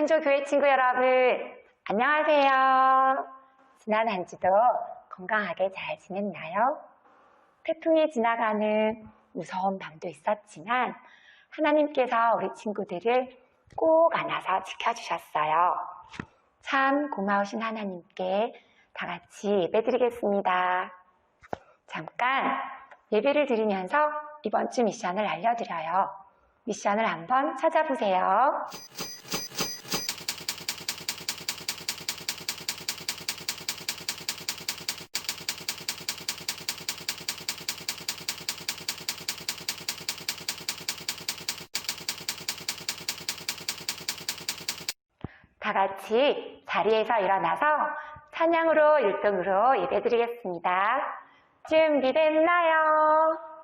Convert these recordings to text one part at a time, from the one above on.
새창조 교회 친구 여러분, 안녕하세요. 지난 한 주도 건강하게 잘 지냈나요? 태풍이 지나가는 무서운 밤도 있었지만 하나님께서 우리 친구들을 꼭 안아서 지켜주셨어요. 참 고마우신 하나님께 다 같이 예배드리겠습니다. 잠깐 예배를 드리면서 이번 주 미션을 알려드려요. 미션을 한번 찾아보세요. 다 같이 자리에서 일어나서 찬양으로 1등으로 예배드리겠습니다. 준비됐나요?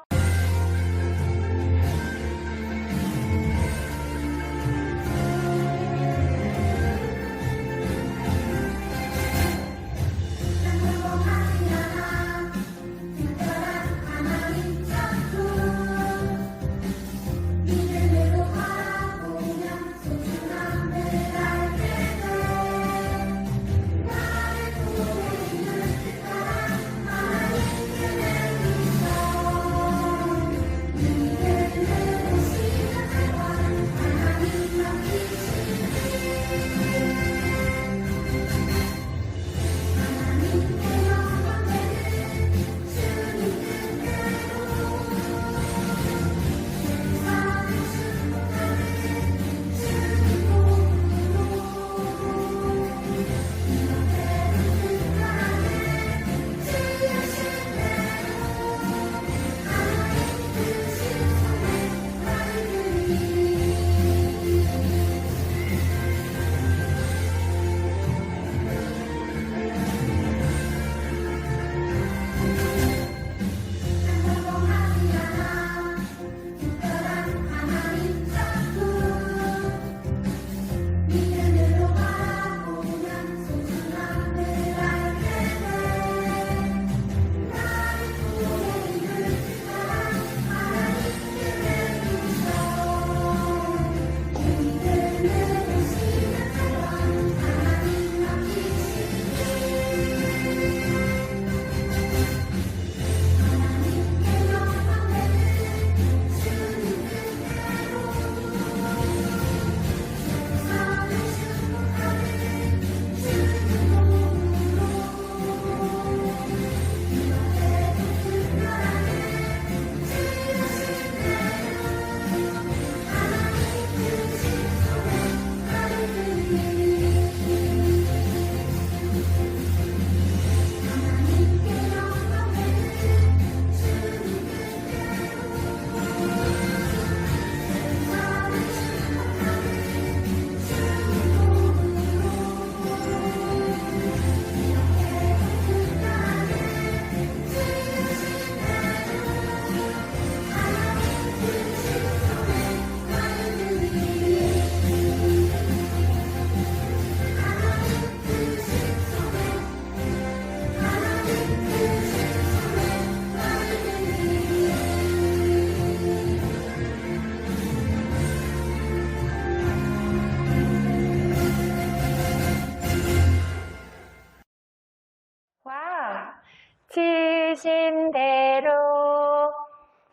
주신 대로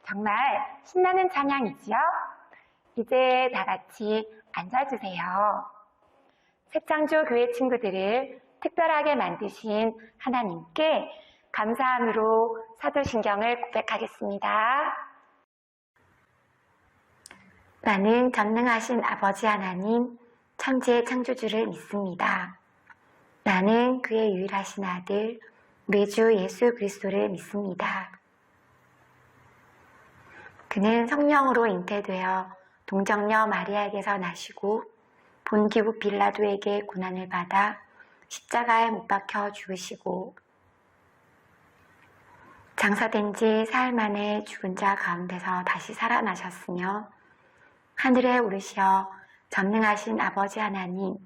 정말 신나는 찬양이지요? 이제 다 같이 앉아주세요. 새창조 교회 친구들을 특별하게 만드신 하나님께 감사함으로 사도신경을 고백하겠습니다. 나는 전능하신 아버지 하나님, 천지의 창조주를 믿습니다. 나는 그의 유일하신 아들, 우리 주 예수 그리스도를 믿습니다. 그는 성령으로 잉태되어 동정녀 마리아에게서 나시고 본기부 빌라도에게 고난을 받아 십자가에 못 박혀 죽으시고 장사된 지 사흘 만에 죽은 자 가운데서 다시 살아나셨으며 하늘에 오르시어 전능하신 아버지 하나님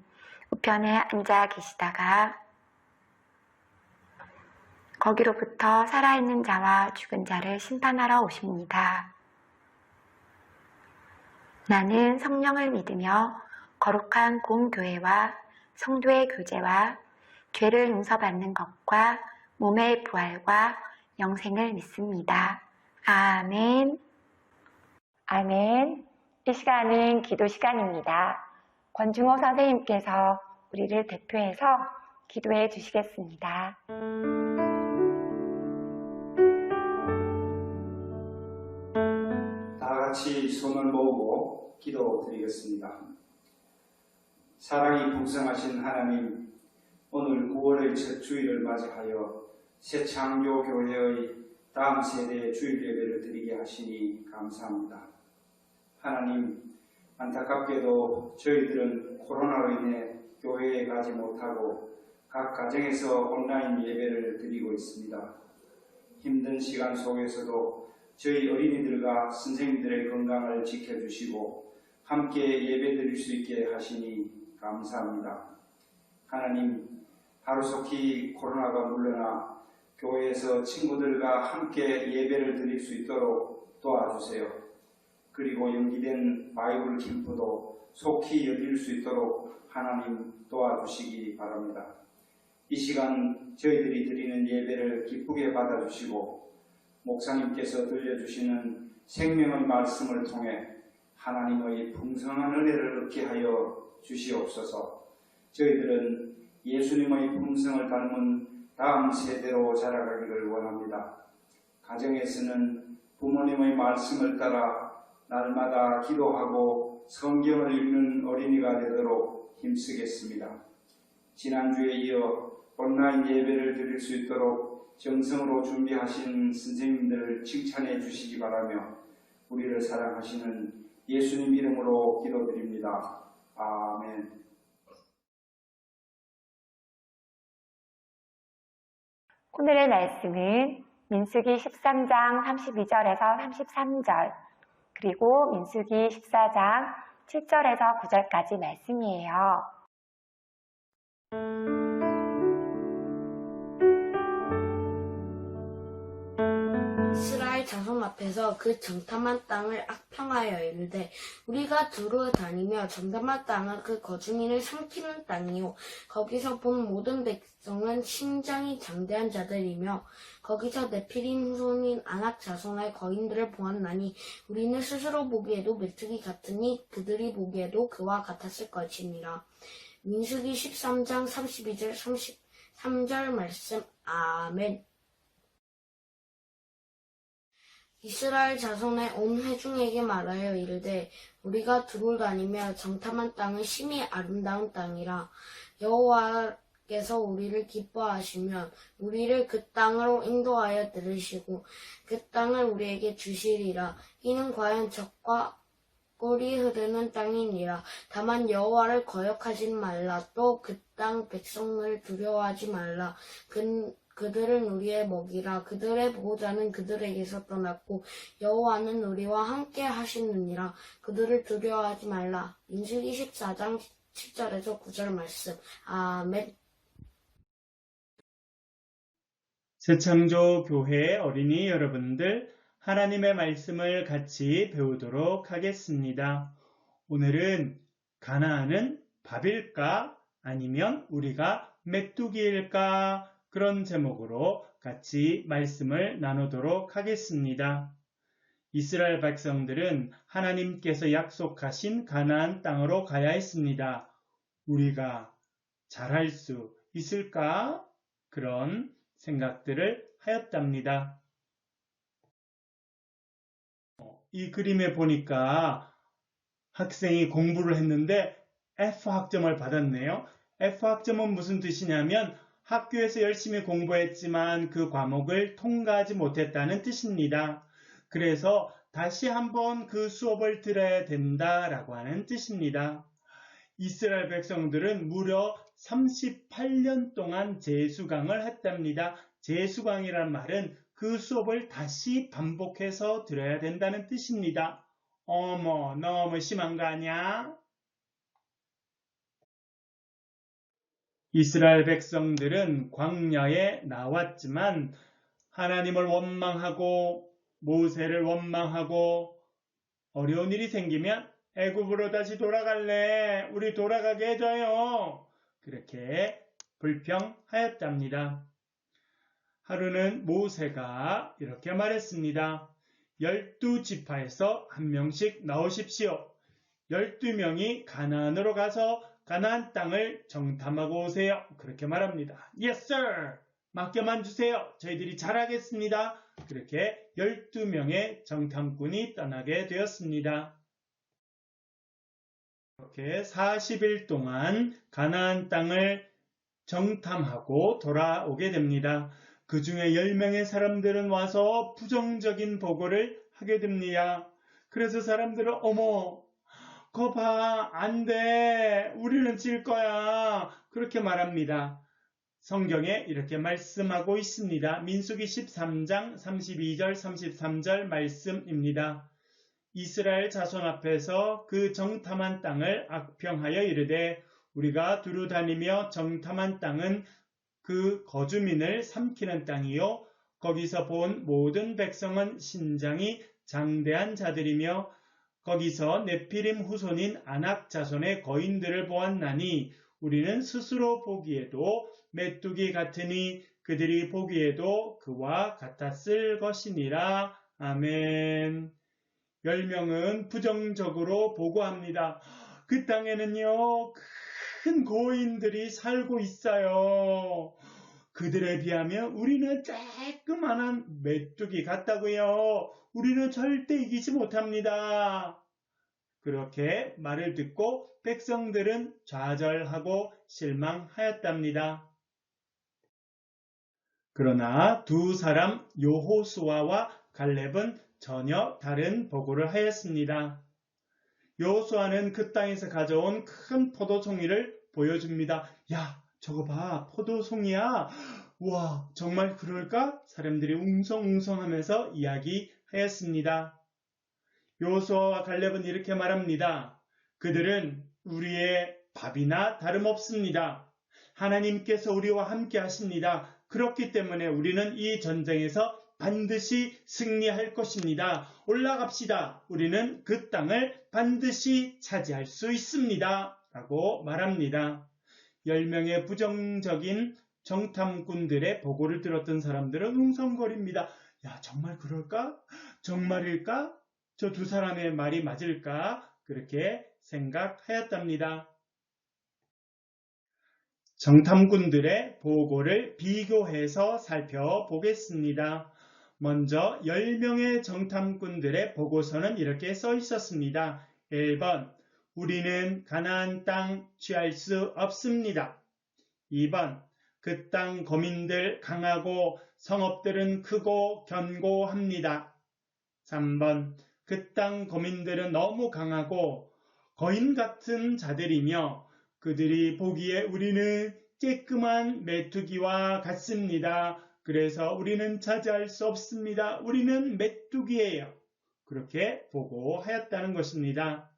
우편에 앉아 계시다가 거기로부터 살아있는 자와 죽은 자를 심판하러 오십니다. 나는 성령을 믿으며 거룩한 공교회와 성도의 교제와 죄를 용서받는 것과 몸의 부활과 영생을 믿습니다. 아멘. 아멘. 이 시간은 기도 시간입니다. 권중호 선생님께서 우리를 대표해서 기도해 주시겠습니다. 다 같이 손을 모으고 기도드리겠습니다. 사랑이 풍성하신 하나님, 오늘 9월의 첫 주일을 맞이하여 새창조교회의 다음 세대의 주일 예배를 드리게 하시니 감사합니다. 하나님, 안타깝게도 저희들은 코로나로 인해 교회에 가지 못하고 각 가정에서 온라인 예배를 드리고 있습니다. 힘든 시간 속에서도 저희 어린이들과 선생님들의 건강을 지켜주시고 함께 예배 드릴 수 있게 하시니 감사합니다. 하나님, 하루속히 코로나가 물러나 교회에서 친구들과 함께 예배를 드릴 수 있도록 도와주세요. 그리고 연기된 바이블 캠프도 속히 열릴 수 있도록 하나님 도와주시기 바랍니다. 이 시간 저희들이 드리는 예배를 기쁘게 받아주시고 목사님께서 들려주시는 생명의 말씀을 통해 하나님의 풍성한 은혜를 얻게 하여 주시옵소서. 저희들은 예수님의 품성을 닮은 다음 세대로 자라가기를 원합니다. 가정에서는 부모님의 말씀을 따라 날마다 기도하고 성경을 읽는 어린이가 되도록 힘쓰겠습니다. 지난주에 이어 온라인 예배를 드릴 수 있도록 정성으로 준비하신 선생님들을 칭찬해 주시기 바라며 우리를 사랑하시는 예수님 이름으로 기도드립니다. 아멘. 오늘의 말씀은 민수기 13장 32절에서 33절, 그리고 민수기 14장 7절에서 9절까지 말씀이에요. 이스라엘 자손 앞에서 그 정탐한 땅을 악평하여 이르되 우리가 두루 다니며 정탐한 땅은 그 거주민을 삼키는 땅이요 거기서 본 모든 백성은 신장이 장대한 자들이며 거기서 네피림 후손인 아낙 자손의 거인들을 보았나니 우리는 스스로 보기에도 메뚜기 같으니 그들이 보기에도 그와 같았을 것이니라. 민수기 13장 32절 33절 말씀. 아멘. 이스라엘 자손의 온 회중에게 말하여 이르되 우리가 두루 다니며 정탐한 땅은 심히 아름다운 땅이라. 여호와께서 우리를 기뻐하시면 우리를 그 땅으로 인도하여 들으시고 그 땅을 우리에게 주시리라. 이는 과연 적과 꿀이 흐르는 땅이니라. 다만 여호와를 거역하지 말라. 또 그 땅 백성을 두려워하지 말라. 그들은 우리의 먹이라. 그들의 보호자는 그들에게서 떠났고 여호와는 우리와 함께 하시느니라. 그들을 두려워하지 말라. 민수기 14장 7절에서 9절 말씀. 아멘. 새창조 교회 어린이 여러분들, 하나님의 말씀을 같이 배우도록 하겠습니다. 오늘은 가나안은 밥일까 아니면 우리가 메뚜기일까, 그런 제목으로 같이 말씀을 나누도록 하겠습니다. 이스라엘 백성들은 하나님께서 약속하신 가나안 땅으로 가야 했습니다. 우리가 잘할 수 있을까? 그런 생각들을 하였답니다. 이 그림에 보니까 학생이 공부를 했는데 F학점을 받았네요. F학점은 무슨 뜻이냐면 학교에서 열심히 공부했지만 그 과목을 통과하지 못했다는 뜻입니다. 그래서 다시 한번 그 수업을 들어야 된다라고 하는 뜻입니다. 이스라엘 백성들은 무려 38년 동안 재수강을 했답니다. 재수강이란 말은 그 수업을 다시 반복해서 들어야 된다는 뜻입니다. 어머, 너무 심한 거 아니야? 이스라엘 백성들은 광야에 나왔지만 하나님을 원망하고 모세를 원망하고 어려운 일이 생기면 애굽으로 다시 돌아갈래. 우리 돌아가게 해줘요. 그렇게 불평하였답니다. 하루는 모세가 이렇게 말했습니다. 12지파에서 한 명씩 나오십시오. 12명이 가나안으로 가서 가나안 땅을 정탐하고 오세요. 그렇게 말합니다. Yes, sir. 맡겨만 주세요. 저희들이 잘하겠습니다. 그렇게 12명의 정탐꾼이 떠나게 되었습니다. 이렇게 40일 동안 가나안 땅을 정탐하고 돌아오게 됩니다. 그 중에 10명의 사람들은 와서 부정적인 보고를 하게 됩니다. 그래서 사람들은 어머, 거 봐, 안 돼. 우리는 질 거야. 그렇게 말합니다. 성경에 이렇게 말씀하고 있습니다. 민수기 13장 32절 33절 말씀입니다. 이스라엘 자손 앞에서 그 정탐한 땅을 악평하여 이르되 우리가 두루 다니며 정탐한 땅은 그 거주민을 삼키는 땅이요 거기서 본 모든 백성은 신장이 장대한 자들이며 거기서 네피림 후손인 아낙 자손의 거인들을 보았나니 우리는 스스로 보기에도 메뚜기 같으니 그들이 보기에도 그와 같았을 것이니라. 아멘. 10명은 부정적으로 보고합니다. 그 땅에는요, 큰 고인들이 살고 있어요. 그들에 비하면 우리는 쬐끄만한 메뚜기 같다고요. 우리는 절대 이기지 못합니다. 그렇게 말을 듣고 백성들은 좌절하고 실망하였답니다. 그러나 두 사람 여호수아와 갈렙은 전혀 다른 보고를 하였습니다. 여호수아는 그 땅에서 가져온 큰 포도송이를 보여줍니다. 야, 저거 봐, 포도송이야. 와, 정말 그럴까? 사람들이 웅성웅성하면서 이야기하였습니다. 여호수아와 갈렙은 이렇게 말합니다. 그들은 우리의 밥이나 다름없습니다. 하나님께서 우리와 함께 하십니다. 그렇기 때문에 우리는 이 전쟁에서 반드시 승리할 것입니다. 올라갑시다. 우리는 그 땅을 반드시 차지할 수 있습니다. 라고 말합니다. 10명의 부정적인 정탐꾼들의 보고를 들었던 사람들은 웅성거립니다. 야, 정말 그럴까? 정말일까? 저 두 사람의 말이 맞을까? 그렇게 생각하였답니다. 정탐꾼들의 보고를 비교해서 살펴보겠습니다. 먼저 10명의 정탐꾼들의 보고서는 이렇게 써 있었습니다. 1번, 우리는 가나안 땅 취할 수 없습니다. 2번, 그 땅 거민들 강하고 성읍들은 크고 견고합니다. 3번, 그 땅 거민들은 너무 강하고 거인 같은 자들이며 그들이 보기에 우리는 쬐끄만 메뚜기와 같습니다. 그래서 우리는 차지할 수 없습니다. 우리는 메뚜기예요. 그렇게 보고하였다는 것입니다.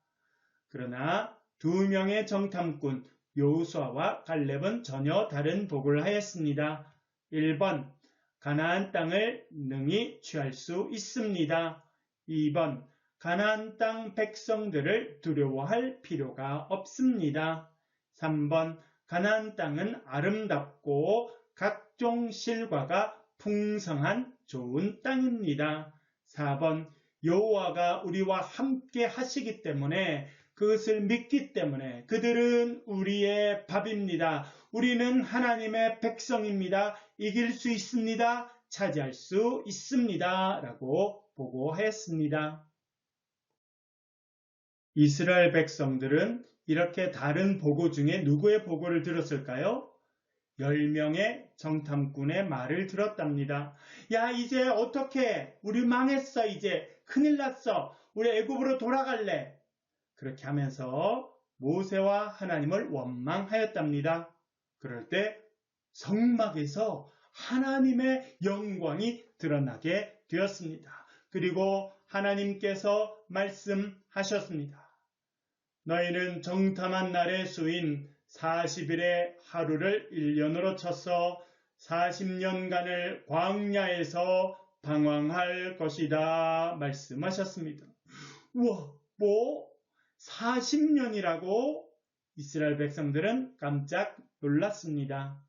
그러나 두 명의 정탐꾼 여호수아와 갈렙은 전혀 다른 보고를 하였습니다. 1번, 가나안 땅을 능히 취할 수 있습니다. 2번, 가나안 땅 백성들을 두려워할 필요가 없습니다. 3번, 가나안 땅은 아름답고 각종 실과가 풍성한 좋은 땅입니다. 4번, 여호와가 우리와 함께 하시기 때문에 그것을 믿기 때문에 그들은 우리의 밥입니다. 우리는 하나님의 백성입니다. 이길 수 있습니다. 차지할 수 있습니다. 라고 보고했습니다. 이스라엘 백성들은 이렇게 다른 보고 중에 누구의 보고를 들었을까요? 10명의 정탐꾼의 말을 들었답니다. 야, 이제 어떡해? 우리 망했어. 이제 큰일 났어. 우리 애굽으로 돌아갈래. 그렇게 하면서 모세와 하나님을 원망하였답니다. 그럴 때 성막에서 하나님의 영광이 드러나게 되었습니다. 그리고 하나님께서 말씀하셨습니다. 너희는 정탐한 날의 수인 40일의 하루를 1년으로 쳐서 40년간을 광야에서 방황할 것이다 말씀하셨습니다. 우와, 뭐? 40년이라고 이스라엘 백성들은 깜짝 놀랐습니다.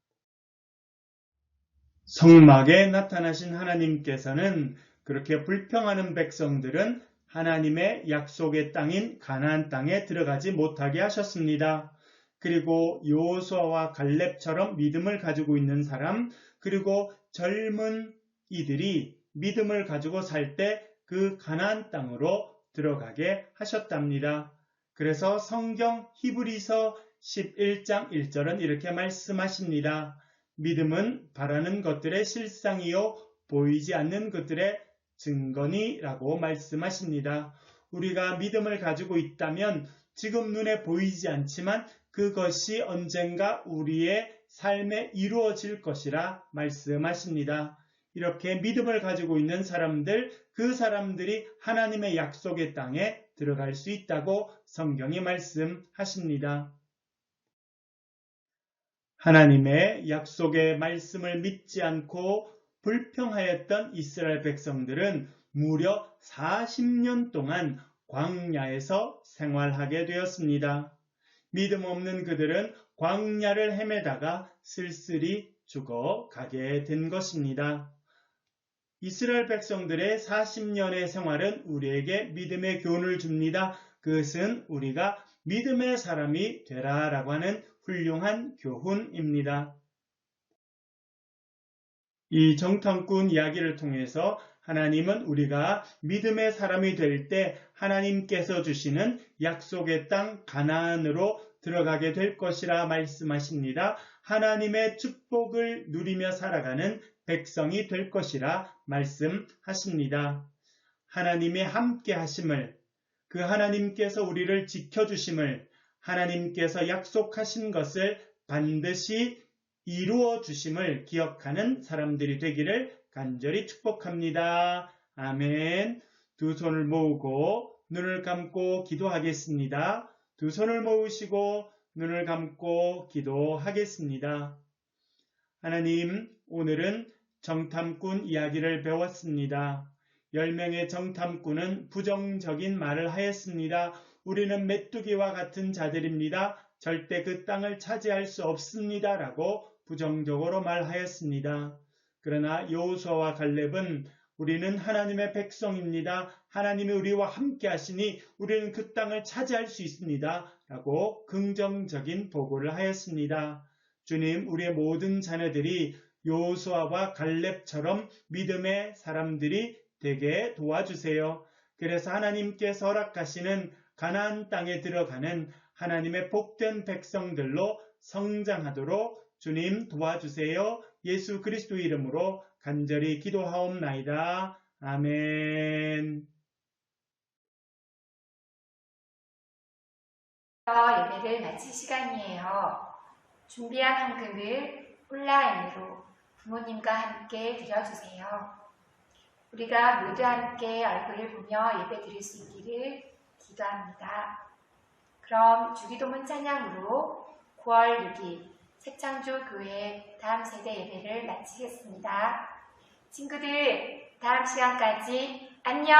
성막에 나타나신 하나님께서는 그렇게 불평하는 백성들은 하나님의 약속의 땅인 가나안 땅에 들어가지 못하게 하셨습니다. 그리고 여호수아와 갈렙처럼 믿음을 가지고 있는 사람, 그리고 젊은 이들이 믿음을 가지고 살 때 그 가나안 땅으로 들어가게 하셨답니다. 그래서 성경 히브리서 11장 1절은 이렇게 말씀하십니다. 믿음은 바라는 것들의 실상이요 보이지 않는 것들의 증거니라고 말씀하십니다. 우리가 믿음을 가지고 있다면 지금 눈에 보이지 않지만 그것이 언젠가 우리의 삶에 이루어질 것이라 말씀하십니다. 이렇게 믿음을 가지고 있는 사람들, 그 사람들이 하나님의 약속의 땅에 들어갈 수 있다고 성경이 말씀하십니다. 하나님의 약속의 말씀을 믿지 않고 불평하였던 이스라엘 백성들은 무려 40년 동안 광야에서 생활하게 되었습니다. 믿음 없는 그들은 광야를 헤매다가 쓸쓸히 죽어가게 된 것입니다. 이스라엘 백성들의 40년의 생활은 우리에게 믿음의 교훈을 줍니다. 그것은 우리가 믿음의 사람이 되라라고 하는 훌륭한 교훈입니다. 이 정탐꾼 이야기를 통해서 하나님은 우리가 믿음의 사람이 될 때 하나님께서 주시는 약속의 땅 가나안으로 들어가게 될 것이라 말씀하십니다. 하나님의 축복을 누리며 살아가는 백성이 될 것이라 말씀하십니다. 하나님의 함께 하심을, 그 하나님께서 우리를 지켜주심을, 하나님께서 약속하신 것을 반드시 이루어 주심을 기억하는 사람들이 되기를 간절히 축복합니다. 아멘. 두 손을 모으고 눈을 감고 기도하겠습니다. 두 손을 모으시고 눈을 감고 기도하겠습니다. 하나님, 오늘은 정탐꾼 이야기를 배웠습니다. 10명의 정탐꾼은 부정적인 말을 하였습니다. 우리는 메뚜기와 같은 자들입니다. 절대 그 땅을 차지할 수 없습니다. 라고 부정적으로 말하였습니다. 그러나 여호수아와 갈렙은 우리는 하나님의 백성입니다. 하나님이 우리와 함께 하시니 우리는 그 땅을 차지할 수 있습니다. 라고 긍정적인 보고를 하였습니다. 주님, 우리의 모든 자녀들이 여호수아와 갈렙처럼 믿음의 사람들이 되게 도와주세요. 그래서 하나님께서 허락하시는 가나안 땅에 들어가는 하나님의 복된 백성들로 성장하도록 주님 도와주세요. 예수 그리스도 이름으로 간절히 기도하옵나이다. 아멘. 예배를 마칠 시간이에요. 준비한 헌금을 온라인으로 부모님과 함께 드려주세요. 우리가 모두 함께 얼굴을 보며 예배 드릴 수 있기를 기도합니다. 그럼 주기도문 찬양으로 9월 6일 새창조 교회 다음 세대 예배를 마치겠습니다. 친구들, 다음 시간까지 안녕!